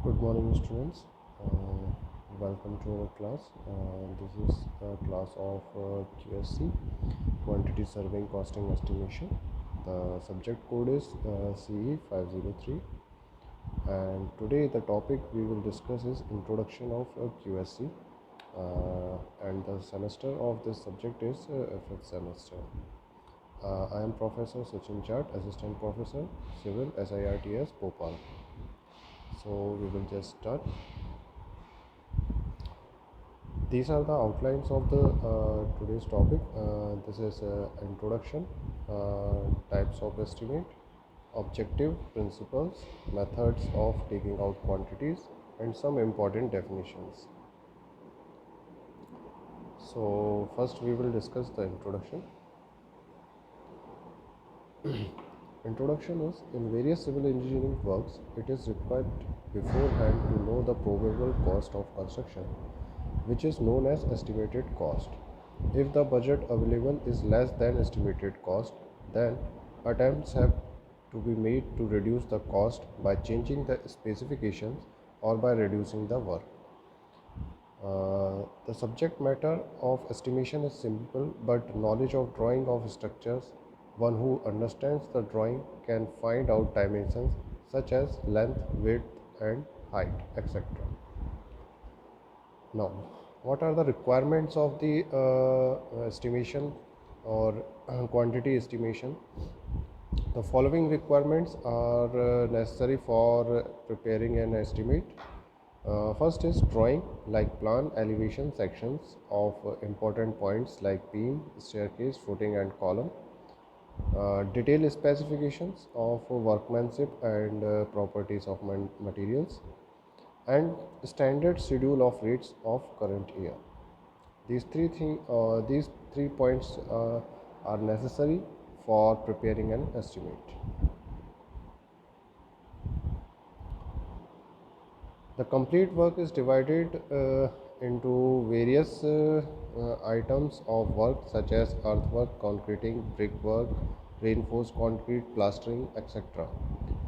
Good morning, students. Welcome to our class. This is a class of QSC, Quantity Surveying Costing Estimation. The subject code is CE 503. And today the topic we will discuss is Introduction of QSC. And the semester of this subject is fifth semester. I am Professor Sachin Chart, Assistant Professor, Civil, SIRTS, Bhopal. So we will just start. These are the outlines of the today's topic. This is introduction, types of estimate, objective, principles, methods of taking out quantities, and some important definitions. So first we will discuss the introduction. Introduction is, in various civil engineering works, it is required beforehand to know the probable cost of construction, which is known as estimated cost. If the budget available is less than estimated cost, then attempts have to be made to reduce the cost by changing the specifications or by reducing the work. The subject matter of estimation is simple, but knowledge of drawing of structures, one who understands the drawing can find out dimensions such as length, width, and height, etc. Now, what are the requirements of the estimation or quantity estimation? The following requirements are necessary for preparing an estimate. First is drawing, like plan, elevation, sections of important points like beam, staircase, footing, and column. Detailed specifications of workmanship and properties of materials, and standard schedule of rates of current year. These three points are necessary for preparing an estimate. The complete work is divided into various items of work such as earthwork, concreting, brickwork, reinforced concrete, plastering, etc.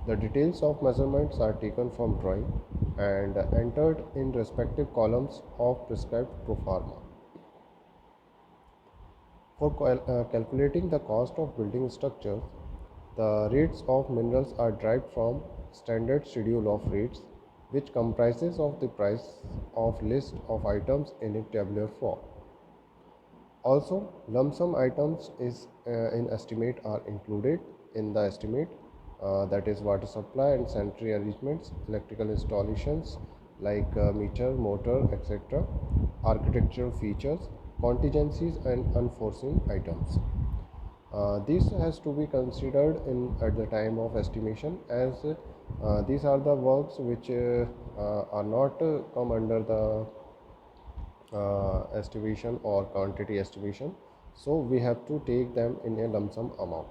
The details of measurements are taken from drawing and entered in respective columns of prescribed pro forma. For calculating the cost of building structures, the rates of minerals are derived from standard schedule of rates, which comprises of the price of list of items in a tabular form. Also, lump sum items in estimate are included in the estimate, that is water supply and sanitary arrangements, electrical installations like meter, motor, etc., architectural features, contingencies, and unforeseen items. This has to be considered at the time of estimation, as these are the works which are not come under the estimation or quantity estimation, so we have to take them in a lump sum amount.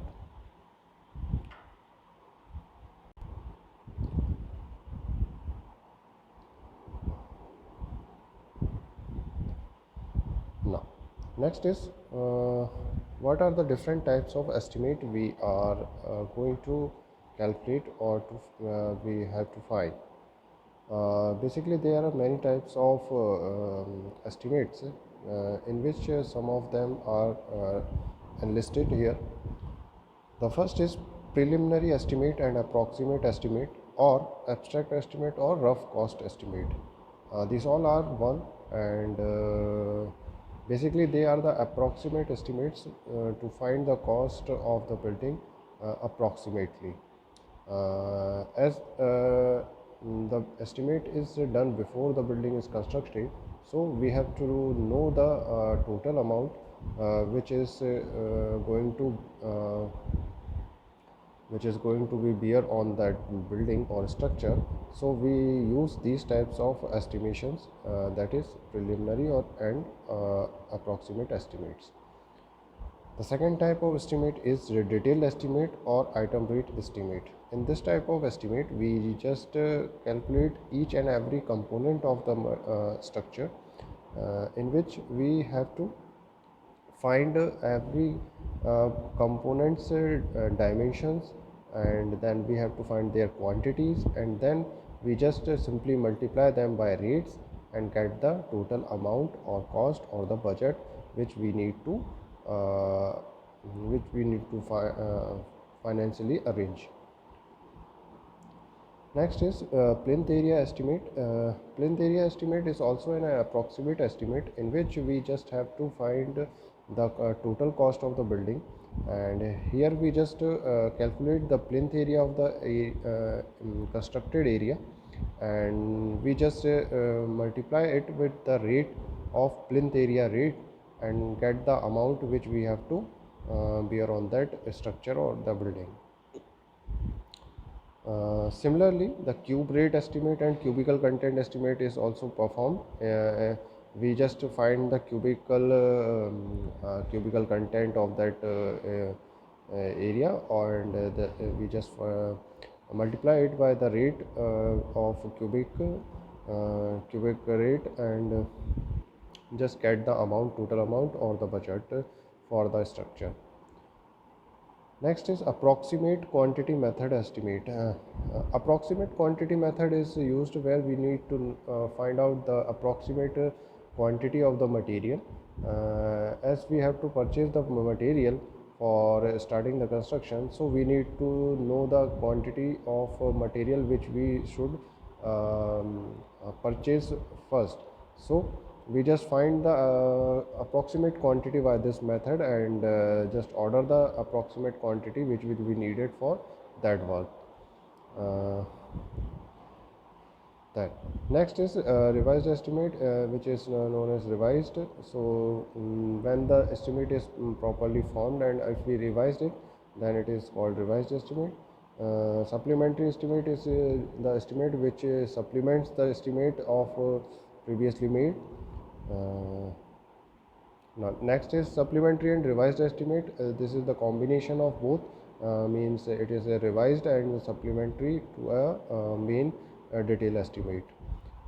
Now, next is what are the different types of estimate we are going to calculate or we have to find. Basically, there are many types of estimates in which some of them are enlisted here. The first is preliminary estimate and approximate estimate, or abstract estimate or rough cost estimate. These all are one, and basically they are the approximate estimates to find the cost of the building approximately. As the estimate is done before the building is constructed, so we have to know the total amount which is going to be bear on that building or structure. So we use these types of estimations, that is preliminary and approximate estimates. The second type of estimate is a detailed estimate or item rate estimate. In this type of estimate, we just calculate each and every component of the structure, in which we have to find every component's dimensions, and then we have to find their quantities, and then we just simply multiply them by rates and get the total amount or cost or the budget which we need to uh, financially arrange. Next is plinth area estimate. Plinth area estimate is also an approximate estimate in which we just have to find the total cost of the building, and here we just calculate the plinth area of the constructed area, and we just multiply it with the rate of plinth area rate and get the amount which we have to bear on that structure or the building. Similarly, the cube rate estimate and cubical content estimate is also performed. We just find the cubical content of that area, and we just multiply it by the rate of cubic rate, and just get the amount, total amount or the budget for the structure. Next is approximate quantity method estimate. Approximate quantity method is used where we need to find out the approximate quantity of the material, as we have to purchase the material for starting the construction, so we need to know the quantity of material which we should purchase first. So we just find the approximate quantity by this method, and just order the approximate quantity which will be needed for that work. uh, that next is revised estimate, which is known as revised. So when the estimate is properly formed, and if we revised it, then it is called revised estimate. Supplementary estimate is the estimate which supplements the estimate of previously made. Now, next is supplementary and revised estimate. This is the combination of both, means it is a revised and supplementary to a main detail estimate.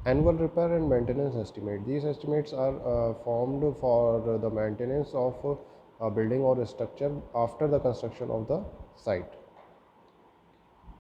Annual repair and maintenance estimate. These estimates are formed for the maintenance of a building or a structure after the construction of the site.